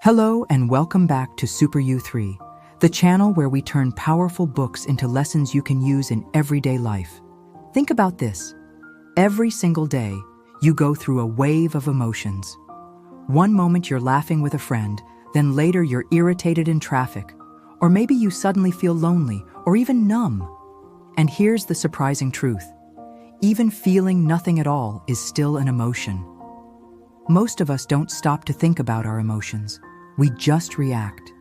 Hello and welcome back to Super U3, the channel where we turn powerful books into lessons you can use in everyday life. Think about this. Every single day, you go through a wave of emotions. One moment you're laughing with a friend, then later you're irritated in traffic, or maybe you suddenly feel lonely or even numb. And here's the surprising truth. Even feeling nothing at all is still an emotion. Most of us don't stop to think about our emotions. We just react.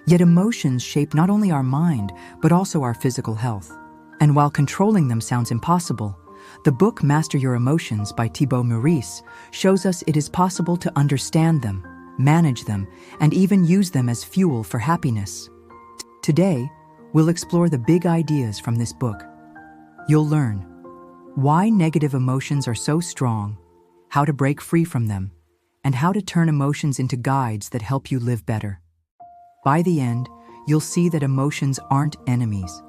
Yet emotions shape not only our mind, but also our physical health. And while controlling them sounds impossible, the book Master Your Emotions by Thibaut Maurice shows us it is possible to understand them, manage them, and even use them as fuel for happiness. Today, we'll explore the big ideas from this book. You'll learn why negative emotions are so strong, how to break free from them, and how to turn emotions into guides that help you live better. By the end, you'll see that emotions aren't enemies.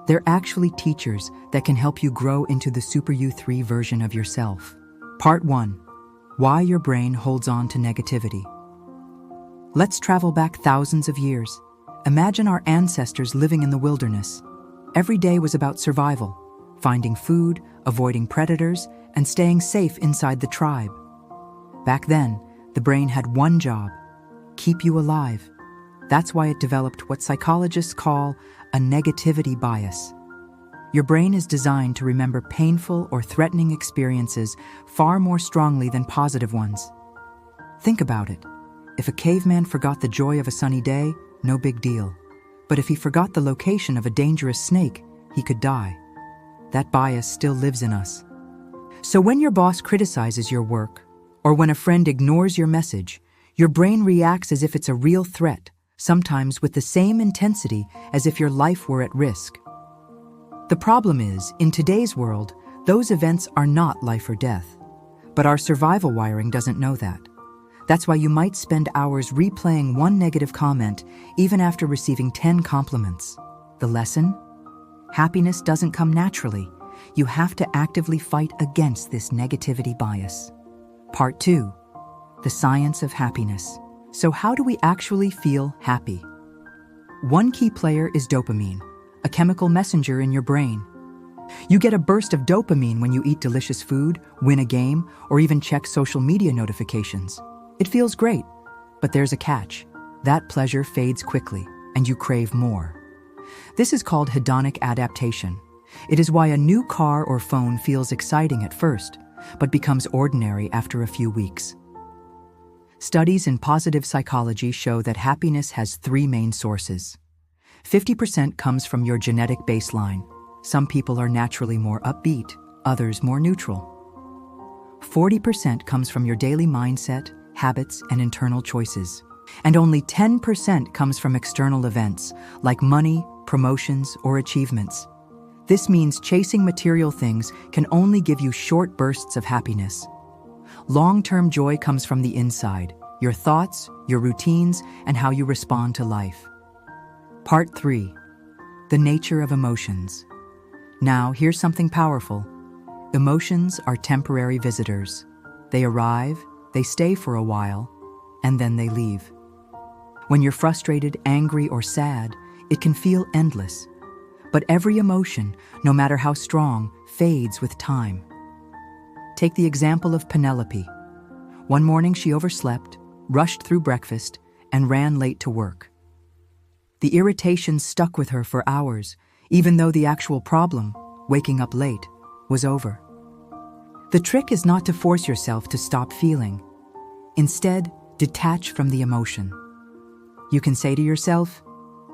They're actually teachers that can help you grow into the Super U3 version of yourself. Part 1. Why your brain holds on to negativity. Let's travel back thousands of years. Imagine our ancestors living in the wilderness. Every day was about survival, finding food, avoiding predators, and staying safe inside the tribe. Back then, the brain had one job: keep you alive. That's why it developed what psychologists call a negativity bias. Your brain is designed to remember painful or threatening experiences far more strongly than positive ones. Think about it. If a caveman forgot the joy of a sunny day, no big deal. But if he forgot the location of a dangerous snake, he could die. That bias still lives in us. So when your boss criticizes your work, or when a friend ignores your message, your brain reacts as if it's a real threat, sometimes with the same intensity as if your life were at risk. The problem is, in today's world, those events are not life or death. But our survival wiring doesn't know that. That's why you might spend hours replaying one negative comment even after receiving 10 compliments. The lesson? Happiness doesn't come naturally. You have to actively fight against this negativity bias. Part 2. The science of happiness. So how do we actually feel happy? One key player is dopamine, a chemical messenger in your brain. You get a burst of dopamine when you eat delicious food, win a game, or even check social media notifications. It feels great, but there's a catch. That pleasure fades quickly, and you crave more. This is called hedonic adaptation. It is why a new car or phone feels exciting at first, but becomes ordinary after a few weeks. Studies in positive psychology show that happiness has 3 main sources. 50% comes from your genetic baseline. Some people are naturally more upbeat, others more neutral. 40% comes from your daily mindset, habits, and internal choices. And only 10% comes from external events, like money, promotions, or achievements. This means chasing material things can only give you short bursts of happiness. Long-term joy comes from the inside, your thoughts, your routines, and how you respond to life. Part 3. The nature of emotions. Now, here's something powerful. Emotions are temporary visitors. They arrive, they stay for a while, and then they leave. When you're frustrated, angry, or sad, it can feel endless. But every emotion, no matter how strong, fades with time. Take the example of Penelope. One morning she overslept, rushed through breakfast, and ran late to work. The irritation stuck with her for hours, even though the actual problem, waking up late, was over. The trick is not to force yourself to stop feeling. Instead, detach from the emotion. You can say to yourself,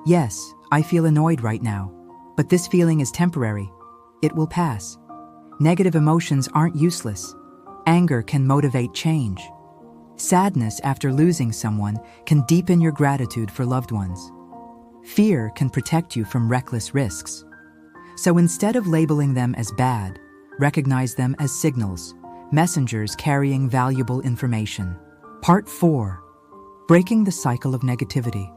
"Yes, I feel annoyed right now. But this feeling is temporary. It will pass." Negative emotions aren't useless. Anger can motivate change. Sadness after losing someone can deepen your gratitude for loved ones. Fear can protect you from reckless risks. So instead of labeling them as bad, recognize them as signals, messengers carrying valuable information. Part 4. Breaking the cycle of negativity.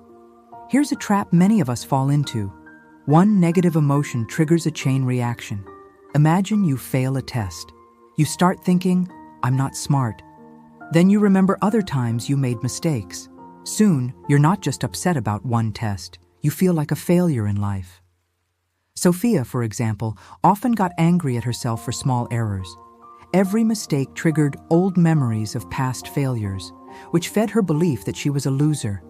Here's a trap many of us fall into. One negative emotion triggers a chain reaction. Imagine you fail a test. You start thinking, "I'm not smart." Then you remember other times you made mistakes. Soon, you're not just upset about one test, you feel like a failure in life. Sophia, for example, often got angry at herself for small errors. Every mistake triggered old memories of past failures, which fed her belief that she was a loser.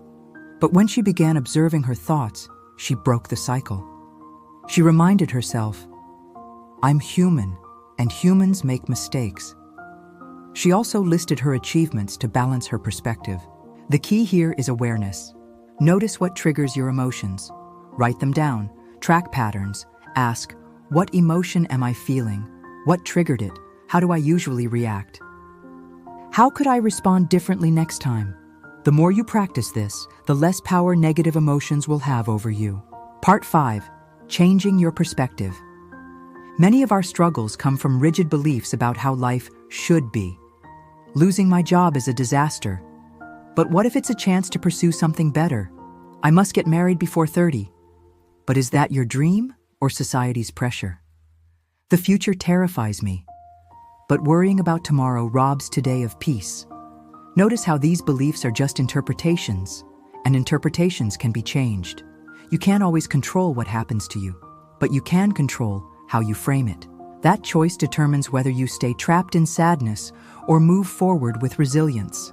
But when she began observing her thoughts, she broke the cycle. She reminded herself, "I'm human, and humans make mistakes." She also listed her achievements to balance her perspective. The key here is awareness. Notice what triggers your emotions. Write them down, track patterns, ask, what emotion am I feeling? What triggered it? How do I usually react? How could I respond differently next time? The more you practice this, the less power negative emotions will have over you. Part 5. Changing your perspective. Many of our struggles come from rigid beliefs about how life should be. Losing my job is a disaster. But what if it's a chance to pursue something better? I must get married before 30. But is that your dream or society's pressure? The future terrifies me. But worrying about tomorrow robs today of peace. Notice how these beliefs are just interpretations, and interpretations can be changed. You can't always control what happens to you, but you can control how you frame it. That choice determines whether you stay trapped in sadness or move forward with resilience.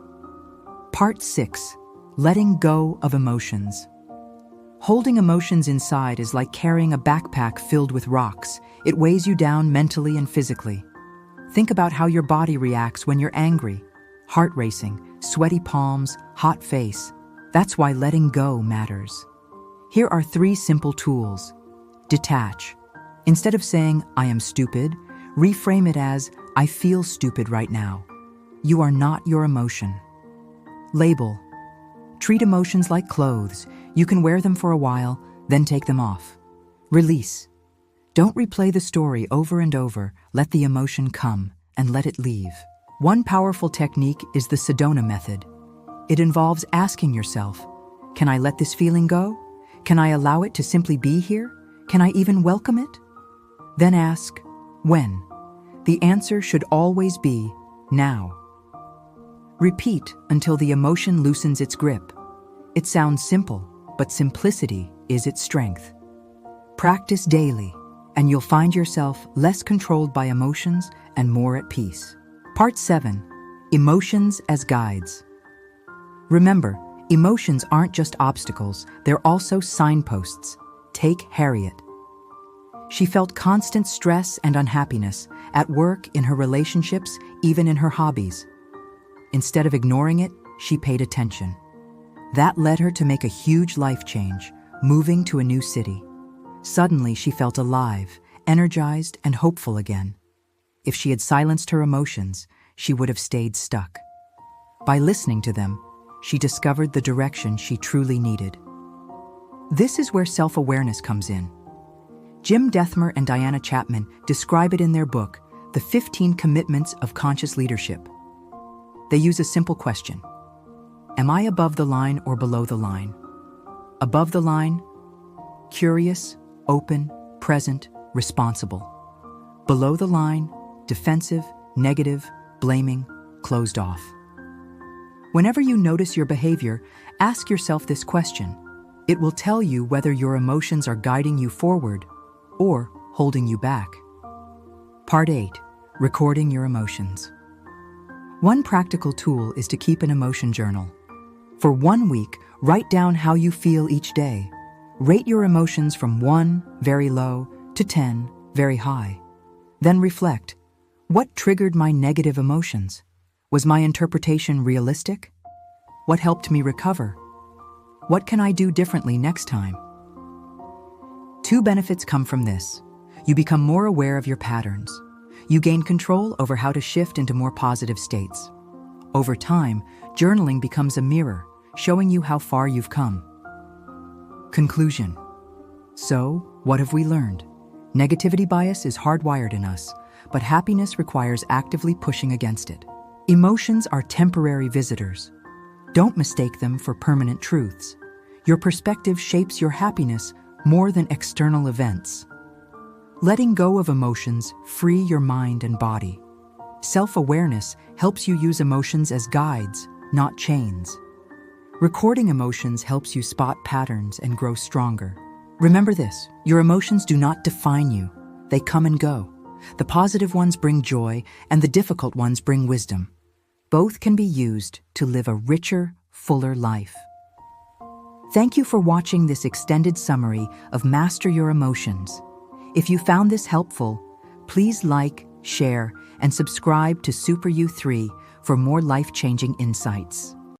Part 6. Letting go of emotions. Holding emotions inside is like carrying a backpack filled with rocks. It weighs you down mentally and physically. Think about how your body reacts when you're angry. Heart racing, sweaty palms, hot face. That's why letting go matters. Here are 3 simple tools. Detach. Instead of saying, "I am stupid," reframe it as, "I feel stupid right now." You are not your emotion. Label. Treat emotions like clothes. You can wear them for a while, then take them off. Release. Don't replay the story over and over. Let the emotion come and let it leave. One powerful technique is the Sedona method. It involves asking yourself, can I let this feeling go? Can I allow it to simply be here? Can I even welcome it? Then ask, when? The answer should always be now. Repeat until the emotion loosens its grip. It sounds simple, but simplicity is its strength. Practice daily, and you'll find yourself less controlled by emotions and more at peace. Part 7. Emotions as guides. Remember, emotions aren't just obstacles, they're also signposts. Take Harriet. She felt constant stress and unhappiness at work, in her relationships, even in her hobbies. Instead of ignoring it, she paid attention. That led her to make a huge life change, moving to a new city. Suddenly, she felt alive, energized, and hopeful again. If she had silenced her emotions, she would have stayed stuck. By listening to them, she discovered the direction she truly needed. This is where self-awareness comes in. Jim Dethmer and Diana Chapman describe it in their book, The 15 Commitments of Conscious Leadership. They use a simple question. Am I above the line or below the line? Above the line, curious, open, present, responsible. Below the line, defensive, negative, blaming, closed off. Whenever you notice your behavior, ask yourself this question. It will tell you whether your emotions are guiding you forward or holding you back. Part 8. Recording your emotions. One practical tool is to keep an emotion journal. For 1 week, write down how you feel each day. Rate your emotions from 1, very low, to 10, very high. Then reflect. What triggered my negative emotions? Was my interpretation realistic? What helped me recover? What can I do differently next time? 2 benefits come from this. You become more aware of your patterns. You gain control over how to shift into more positive states. Over time, journaling becomes a mirror, showing you how far you've come. Conclusion. So, what have we learned? Negativity bias is hardwired in us, but happiness requires actively pushing against it. Emotions are temporary visitors. Don't mistake them for permanent truths. Your perspective shapes your happiness more than external events. Letting go of emotions free your mind and body. Self-awareness helps you use emotions as guides, not chains. Recording emotions helps you spot patterns and grow stronger. Remember this, your emotions do not define you. They come and go. The positive ones bring joy, and the difficult ones bring wisdom. Both can be used to live a richer, fuller life. Thank you for watching this extended summary of Master Your Emotions. If you found this helpful, please like, share, and subscribe to Super You 3 for more life-changing insights.